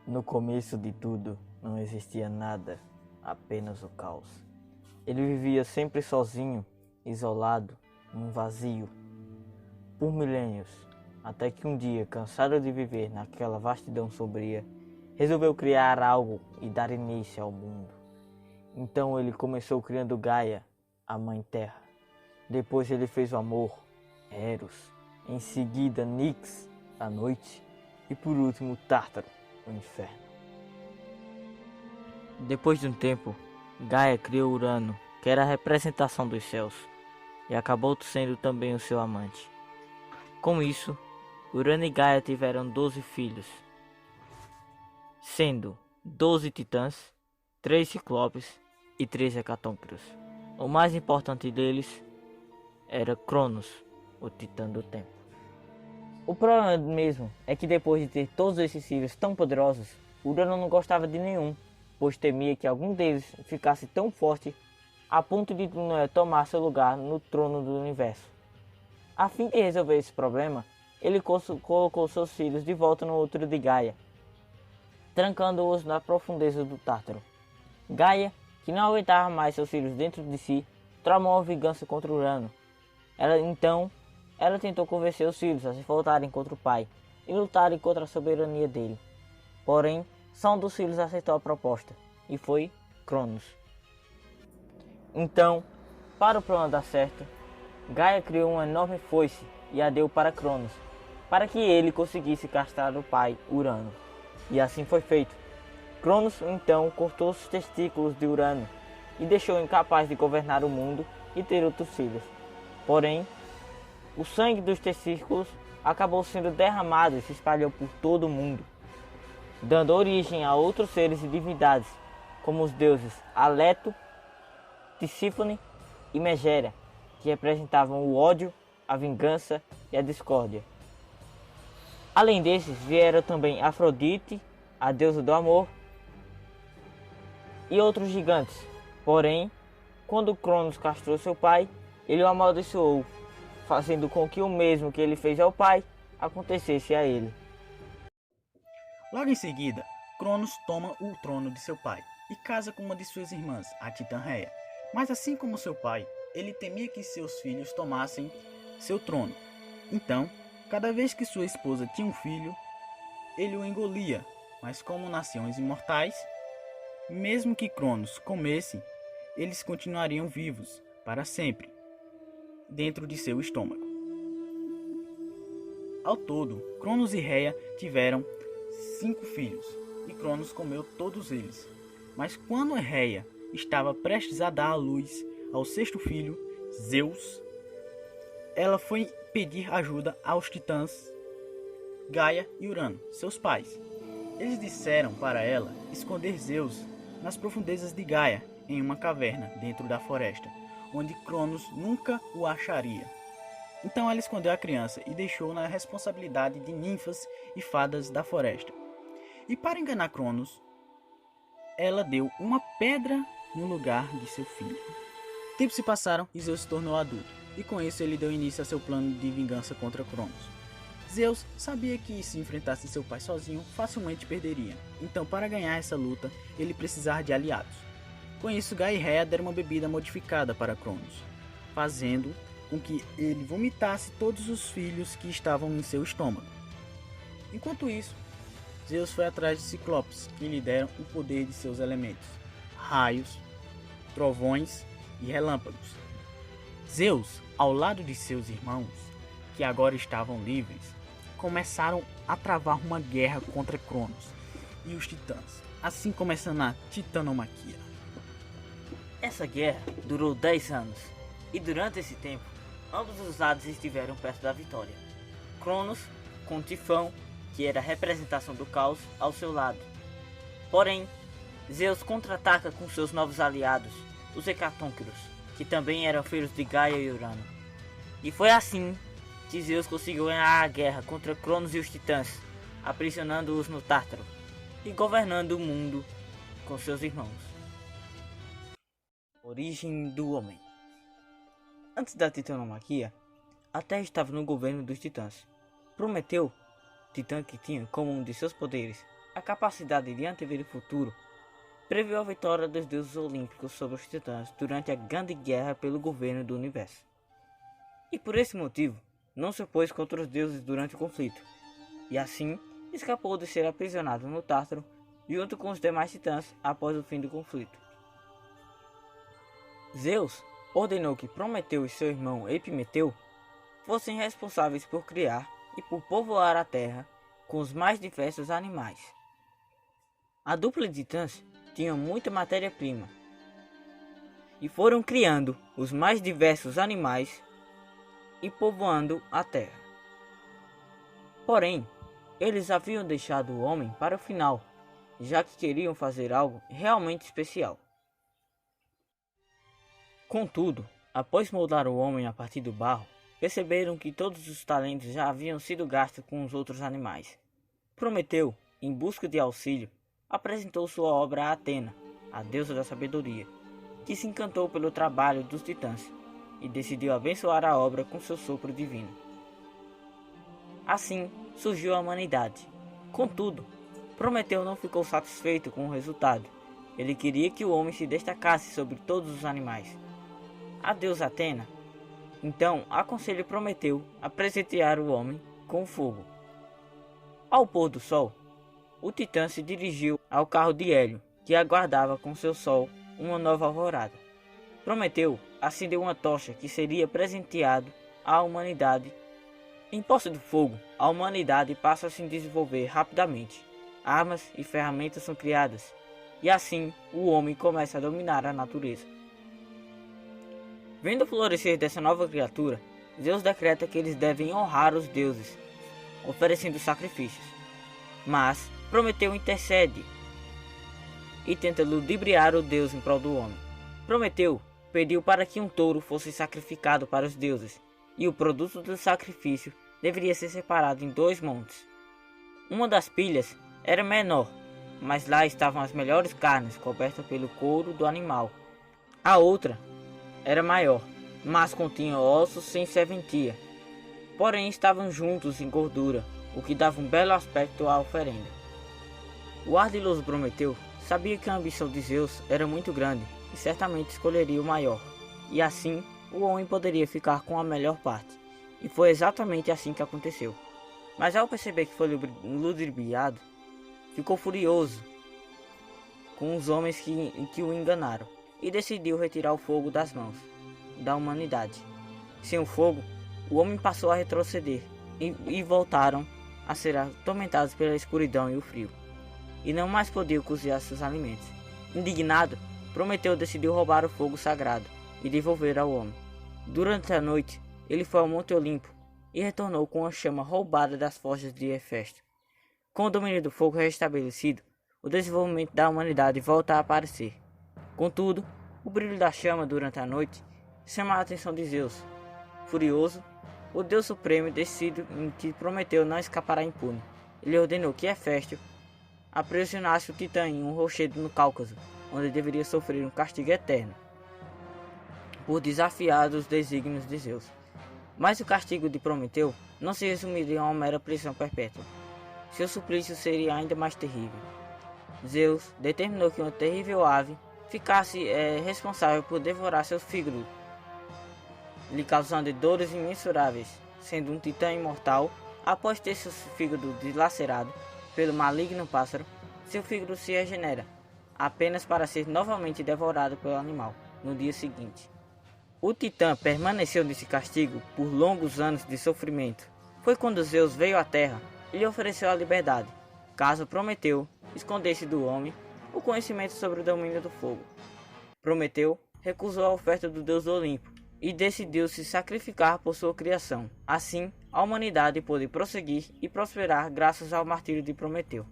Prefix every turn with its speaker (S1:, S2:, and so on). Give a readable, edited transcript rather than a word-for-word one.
S1: No começo de tudo, não existia nada, apenas o caos. Ele vivia sempre sozinho, isolado, num vazio, por milênios, até que um dia, cansado de viver naquela vastidão sombria, resolveu criar algo e dar início ao mundo. Então ele começou criando Gaia, a Mãe Terra. Depois ele fez o amor, Eros. Em seguida Nyx, a noite. E por último Tártaro, o inferno. Depois de um tempo, Gaia criou Urano, que era a representação dos céus, e acabou sendo também o seu amante. Com isso, Urano e Gaia tiveram 12 filhos, sendo 12 titãs, 3 ciclopes e 3 hecatônquiros. O mais importante deles era Cronos, o titã do tempo. O problema mesmo é que depois de ter todos esses filhos tão poderosos, Urano não gostava de nenhum, pois temia que algum deles ficasse tão forte a ponto de tomar seu lugar no trono do universo. A fim de resolver esse problema, ele colocou seus filhos de volta no útero de Gaia, trancando-os na profundeza do Tártaro. Gaia, que não aguentava mais seus filhos dentro de si, tramou a vingança contra Urano. Ela tentou convencer os filhos a se voltarem contra o pai e lutarem contra a soberania dele. Porém, só um dos filhos aceitou a proposta, e foi Cronos. Então, para o plano dar certo, Gaia criou uma enorme foice e a deu para Cronos, para que ele conseguisse castrar o pai, Urano. E assim foi feito. Cronos então cortou os testículos de Urano e deixou incapaz de governar o mundo e ter outros filhos. Porém, o sangue dos testículos acabou sendo derramado e se espalhou por todo o mundo, dando origem a outros seres e divindades, como os deuses Aleto, Tisífone e Megera, que representavam o ódio, a vingança e a discórdia. Além desses, vieram também Afrodite, a deusa do amor, e outros gigantes. Porém, quando Cronos castrou seu pai, ele o amaldiçoou, fazendo com que o mesmo que ele fez ao pai acontecesse a ele.
S2: Logo em seguida, Cronos toma o trono de seu pai e casa com uma de suas irmãs, a Titã Rhea. Mas assim como seu pai, ele temia que seus filhos tomassem seu trono. Então, cada vez que sua esposa tinha um filho, ele o engolia. Mas como nasciam os imortais, mesmo que Cronos comesse, eles continuariam vivos para sempre, dentro de seu estômago. Ao todo, Cronos e Rhea tiveram 5 filhos, e Cronos comeu todos eles. Mas quando Rhea estava prestes a dar à luz ao 6º filho, Zeus, ela foi pedir ajuda aos titãs Gaia e Urano, seus pais. Eles disseram para ela esconder Zeus nas profundezas de Gaia, em uma caverna dentro da floresta, onde Cronos nunca o acharia. Então ela escondeu a criança e deixou na responsabilidade de ninfas e fadas da floresta. E para enganar Cronos, ela deu uma pedra no lugar de seu filho. Tempos se passaram e Zeus se tornou adulto, e com isso ele deu início a seu plano de vingança contra Cronos. Zeus sabia que se enfrentasse seu pai sozinho, facilmente perderia. Então, para ganhar essa luta, ele precisava de aliados. Com isso, Gaia e Rhea deram uma bebida modificada para Cronos, fazendo com que ele vomitasse todos os filhos que estavam em seu estômago. Enquanto isso, Zeus foi atrás de Ciclopes, que lhe deram o poder de seus elementos: raios, trovões e relâmpagos. Zeus, ao lado de seus irmãos, que agora estavam livres, começaram a travar uma guerra contra Cronos e os titãs, assim começando a titanomaquia.
S1: Essa guerra durou 10 anos, e durante esse tempo, ambos os lados estiveram perto da vitória. Cronos, com Tifão, que era a representação do caos, ao seu lado. Porém, Zeus contra-ataca com seus novos aliados, os hecatônquiros, que também eram filhos de Gaia e Urano. E foi assim que Zeus conseguiu ganhar a guerra contra Cronos e os titãs, aprisionando-os no Tártaro e governando o mundo com seus irmãos. Origem do homem. Antes da titanomaquia, a Terra estava no governo dos titãs. Prometeu, titã que tinha como um de seus poderes a capacidade de antever o futuro, previu a vitória dos deuses olímpicos sobre os titãs durante a grande guerra pelo governo do universo. E por esse motivo, não se opôs contra os deuses durante o conflito, e assim escapou de ser aprisionado no Tártaro junto com os demais titãs após o fim do conflito. Zeus ordenou que Prometeu e seu irmão Epimeteu fossem responsáveis por criar e por povoar a terra com os mais diversos animais. A dupla de titãs tinha muita matéria-prima e foram criando os mais diversos animais e povoando a terra. Porém, eles haviam deixado o homem para o final, já que queriam fazer algo realmente especial. Contudo, após moldar o homem a partir do barro, perceberam que todos os talentos já haviam sido gastos com os outros animais. Prometeu, em busca de auxílio, apresentou sua obra a Atena, a deusa da sabedoria, que se encantou pelo trabalho dos titãs e decidiu abençoar a obra com seu sopro divino. Assim surgiu a humanidade. Contudo, Prometeu não ficou satisfeito com o resultado. Ele queria que o homem se destacasse sobre todos os animais. A deusa Atena então aconselha Prometeu a presentear o homem com fogo. Ao pôr do sol, o titã se dirigiu ao carro de Hélio, que aguardava com seu sol uma nova alvorada. Prometeu acendeu uma tocha que seria presenteado à humanidade. Em posse do fogo, a humanidade passa a se desenvolver rapidamente. Armas e ferramentas são criadas, e assim o homem começa a dominar a natureza. Vendo o florescer dessa nova criatura, Zeus decreta que eles devem honrar os deuses, oferecendo sacrifícios. Mas Prometeu intercede e tenta ludibriar o deus em prol do homem. Prometeu pediu para que um touro fosse sacrificado para os deuses, e o produto do sacrifício deveria ser separado em 2 montes. Uma das pilhas era menor, mas lá estavam as melhores carnes cobertas pelo couro do animal. A outra era maior, mas continha ossos sem serventia, porém estavam juntos em gordura, o que dava um belo aspecto à oferenda. O ardiloso Prometeu sabia que a ambição de Zeus era muito grande e certamente escolheria o maior, e assim o homem poderia ficar com a melhor parte, e foi exatamente assim que aconteceu. Mas ao perceber que foi ludibriado, ficou furioso com os homens que o enganaram, e decidiu retirar o fogo das mãos da humanidade. Sem o fogo, o homem passou a retroceder, e voltaram a ser atormentados pela escuridão e o frio, e não mais podiam cozinhar seus alimentos. Indignado, Prometeu decidiu roubar o fogo sagrado e devolver ao homem. Durante a noite, ele foi ao Monte Olimpo e retornou com a chama roubada das forjas de Hefesto. Com o domínio do fogo restabelecido, o desenvolvimento da humanidade volta a aparecer. Contudo, o brilho da chama durante a noite chama a atenção de Zeus. Furioso, o Deus Supremo decide que Prometeu não escapará impune. Ele ordenou que Hefesto aprisionasse o titã em um rochedo no Cáucaso, onde deveria sofrer um castigo eterno por desafiar os desígnios de Zeus. Mas o castigo de Prometeu não se resumiria a uma mera prisão perpétua. Seu suplício seria ainda mais terrível. Zeus determinou que uma terrível ave ficasse responsável por devorar seus fígados, lhe causando dores imensuráveis. Sendo um titã imortal, após ter seu fígado dilacerado pelo maligno pássaro, seu fígado se regenera, apenas para ser novamente devorado pelo animal no dia seguinte. O titã permaneceu nesse castigo por longos anos de sofrimento. Foi quando Zeus veio à Terra e lhe ofereceu a liberdade, caso Prometeu escondesse do homem o conhecimento sobre o domínio do fogo. Prometeu recusou a oferta do deus do Olimpo e decidiu se sacrificar por sua criação. Assim, a humanidade pôde prosseguir e prosperar graças ao martírio de Prometeu.